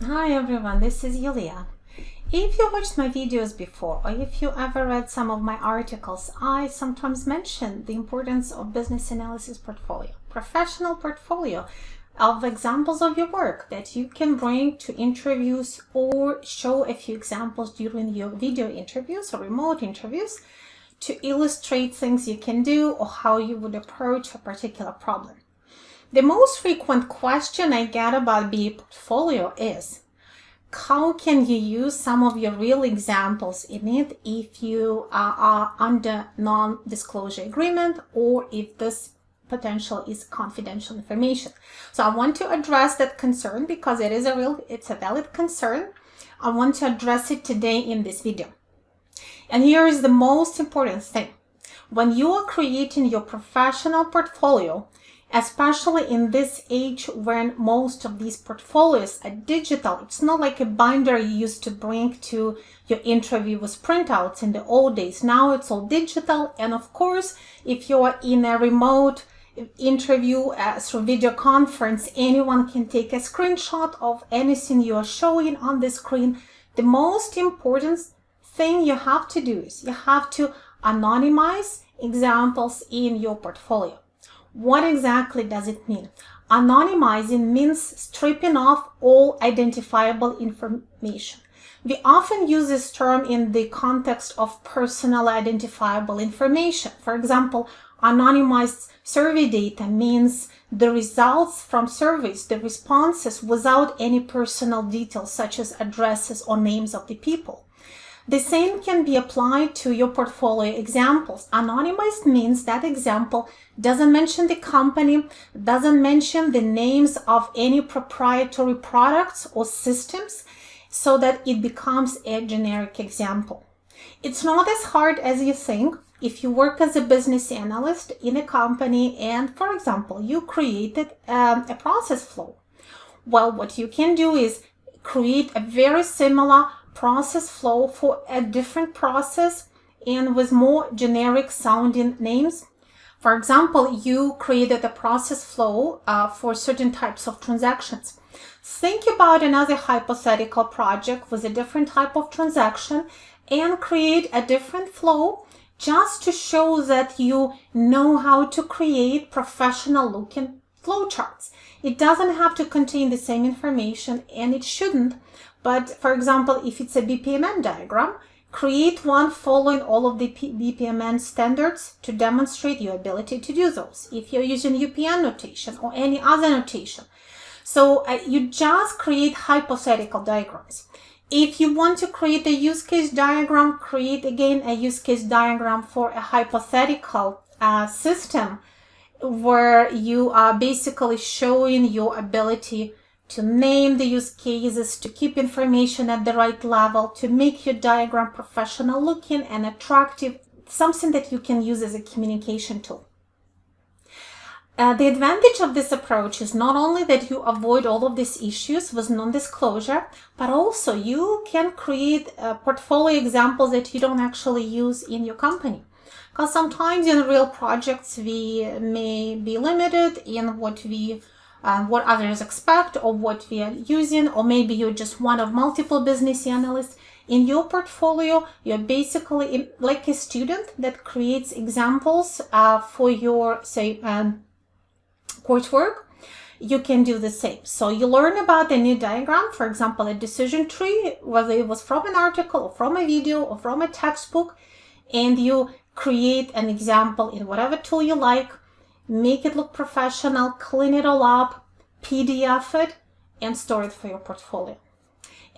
Hi everyone, this is Yulia. If you watched my videos before, or if you ever read some of my articles, I sometimes mention the importance of business analysis portfolio, professional portfolio of examples of your work that you can bring to interviews or show a few examples during your video interviews or remote interviews to illustrate things you can do or how you would approach a particular problem. The most frequent question I get about BA portfolio is, how can you use some of your real examples in it if you are under non-disclosure agreement or if this potential is confidential information? So I want to address that concern because it's a valid concern. I want to address it today in this video. And here is the most important thing. When you are creating your professional portfolio, especially in this age when most of these portfolios are digital, it's not like a binder you used to bring to your interview with printouts in the old days. Now it's all digital. And of course, if you are in a remote interview through video conference, anyone can take a screenshot of anything you are showing on the screen. The most important thing you have to do is you have to anonymize examples in your portfolio. What exactly does it mean? Anonymizing means stripping off all identifiable information. We often use this term in the context of personal identifiable information. For example, anonymized survey data means the results from surveys, the responses without any personal details such as addresses or names of the people. The same can be applied to your portfolio examples. Anonymized means that example doesn't mention the company, doesn't mention the names of any proprietary products or systems, so that it becomes a generic example. It's not as hard as you think. If you work as a business analyst in a company and, for example, you created a process flow, well, what you can do is create a very similar process flow for a different process and with more generic sounding names. For example, you created a process flow for certain types of transactions. Think about another hypothetical project with a different type of transaction and create a different flow just to show that you know how to create professional looking flowcharts. It doesn't have to contain the same information, and it shouldn't. But for example, if it's a BPMN diagram, create one following all of the BPMN standards to demonstrate your ability to do those. If you're using UPN notation or any other notation. So you just create hypothetical diagrams. If you want to create a use case diagram, create again a use case diagram for a hypothetical system where you are basically showing your ability to name the use cases, to keep information at the right level, to make your diagram professional looking and attractive, something that you can use as a communication tool. The advantage of this approach is not only that you avoid all of these issues with non-disclosure, but also you can create portfolio examples that you don't actually use in your company. Because sometimes in real projects we may be limited in what others expect or what we are using, or maybe you're just one of multiple business analysts. In your portfolio, you're basically like a student that creates examples for your, say, coursework. You can do the same. So you learn about a new diagram, for example, a decision tree, whether it was from an article or from a video or from a textbook, and you create an example in whatever tool you like, make it look professional, clean it all up, PDF it, and store it for your portfolio.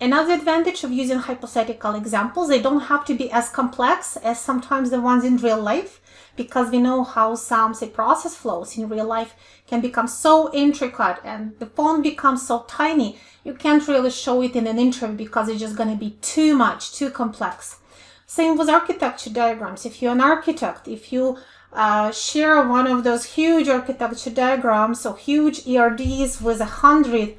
Another advantage of using hypothetical examples, they don't have to be as complex as sometimes the ones in real life, because we know how some, say, process flows in real life can become so intricate and the font becomes so tiny, you can't really show it in an interview because it's just going to be too much, too complex. Same with architecture diagrams. If you're an architect, if you share one of those huge architecture diagrams or huge ERDs with 100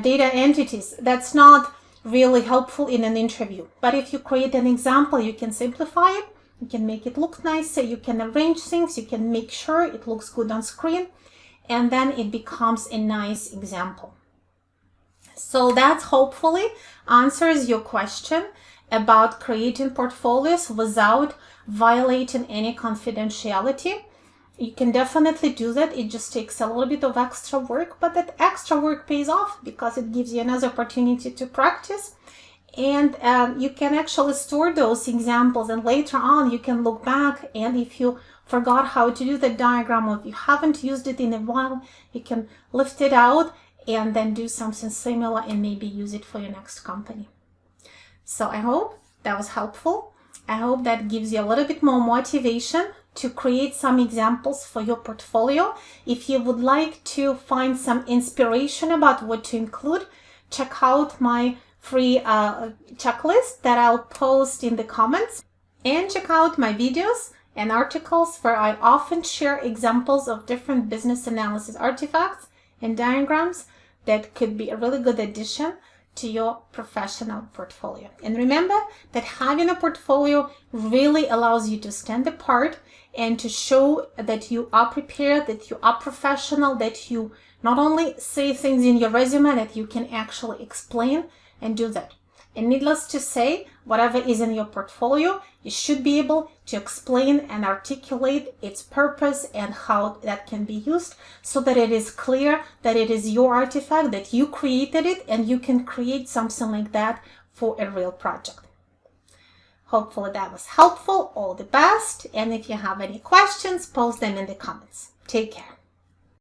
data entities, that's not really helpful in an interview. But if you create an example, you can simplify it, you can make it look nicer, you can arrange things, you can make sure it looks good on screen, and then it becomes a nice example. So that hopefully answers your question about creating portfolios without violating any confidentiality. You can definitely do that. It just takes a little bit of extra work, but that extra work pays off because it gives you another opportunity to practice. And you can actually store those examples, and later on you can look back, and if you forgot how to do the diagram or if you haven't used it in a while, you can lift it out and then do something similar and maybe use it for your next company. So I hope that was helpful. I hope that gives you a little bit more motivation to create some examples for your portfolio. If you would like to find some inspiration about what to include, check out my free checklist that I'll post in the comments, and check out my videos and articles where I often share examples of different business analysis artifacts and diagrams that could be a really good addition to your professional portfolio. And remember that having a portfolio really allows you to stand apart and to show that you are prepared, that you are professional, that you not only say things in your resume, that you can actually explain and do that. And needless to say, whatever is in your portfolio, you should be able to explain and articulate its purpose and how that can be used, so that it is clear that it is your artifact, that you created it, and you can create something like that for a real project. Hopefully that was helpful. All the best. And if you have any questions, post them in the comments. Take care.